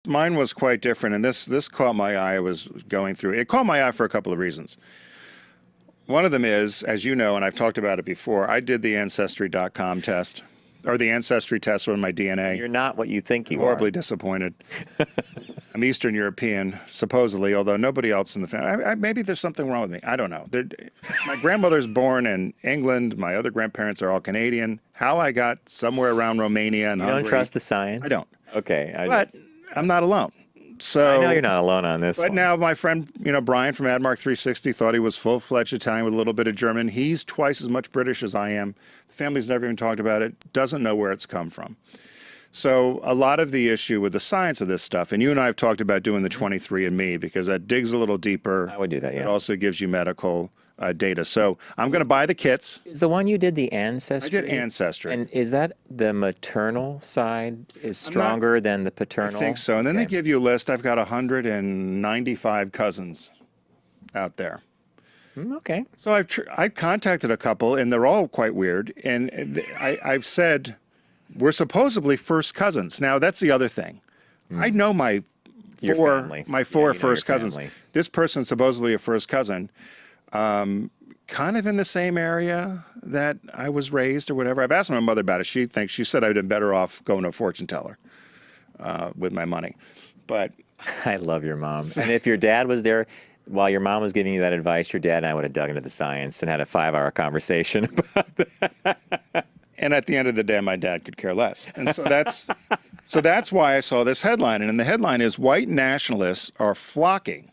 Mine was quite different, and this caught my eye. I was going through it. It caught my eye for a couple of reasons. One of them is, as you know, and I've talked about it before, I did the Ancestry.com test, or the Ancestry test with my DNA. You're not what you think you Horribly are. disappointed. I'm Eastern European, supposedly, although nobody else in the family. Maybe there's something wrong with me. I don't know. My grandmother's born in England. My other grandparents are all Canadian. How I got somewhere around Romania and You Hungary, don't trust the science? I don't. Okay. But I'm not alone. So I know you're not alone on this But one. now my friend, Brian from AdMark 360 thought he was full-fledged Italian with a little bit of German. He's twice as much British as I am. The family's never even talked about it, doesn't know where it's come from. So a lot of the issue with the science of this stuff, and you and I have talked about doing the 23andMe because that digs a little deeper. I would do that, yeah. It also gives you medical data. So I'm going to buy the kits. Is the one you did the Ancestry? I did Ancestry. And is that the maternal side is stronger than the paternal? I think so. And then they Okay. give you a list. I've got 195 cousins out there. Okay. So I've contacted a couple, and they're all quite weird. And I've said, we're supposedly first cousins. Now, that's the other thing. I know my Your four family. my Yeah, four you know first your cousins. family. This person's supposedly a first cousin, kind of in the same area that I was raised or whatever. I've asked my mother about it. She said I'd been better off going to a fortune teller with my money. But I love your mom. And if your dad was there while your mom was giving you that advice, your dad and I would have dug into the science and had a 5-hour conversation about that. And at the end of the day, my dad could care less. And so that's why I saw this headline. And the headline is, white nationalists are flocking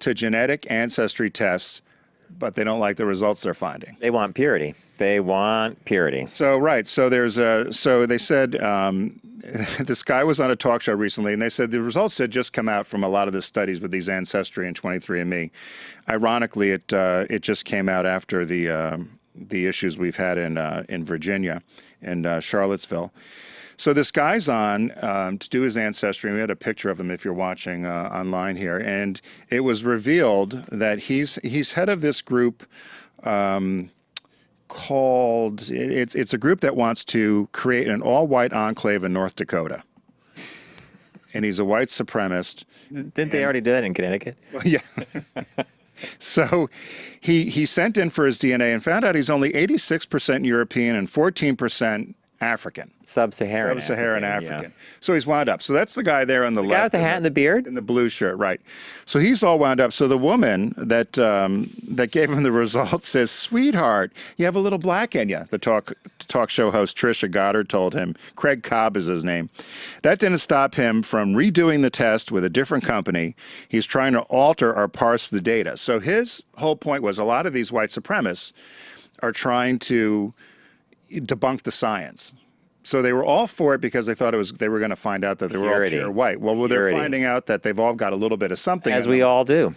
to genetic ancestry tests, but they don't like the results they're finding. They want purity. They want purity. So, right. So they said, this guy was on a talk show recently, and they said the results had just come out from a lot of the studies with these Ancestry and 23andMe. Ironically, it just came out after the issues we've had in Virginia and Charlottesville. So this guy's on to do his ancestry, and we had a picture of him if you're watching online here, and it was revealed that he's head of this group called, it's a group that wants to create an all-white enclave in North Dakota. And he's a white supremacist. Didn't they already do that in Connecticut? Well, yeah. So he sent in for his DNA and found out he's only 86% European and 14% African. Sub-Saharan African. Yeah. So he's wound up. So that's the guy there on the left. Guy with the hat and the beard? In the blue shirt, right. So he's all wound up. So the woman that gave him the results says, "Sweetheart, you have a little black in you," the talk show host Trisha Goddard told him. Craig Cobb is his name. That didn't stop him from redoing the test with a different company. He's trying to alter or parse the data. So his whole point was a lot of these white supremacists are trying to debunk the science. So they were all for it because they thought they were going to find out that they were all pure white. Well, they're finding out that they've all got a little bit of something. As we all do.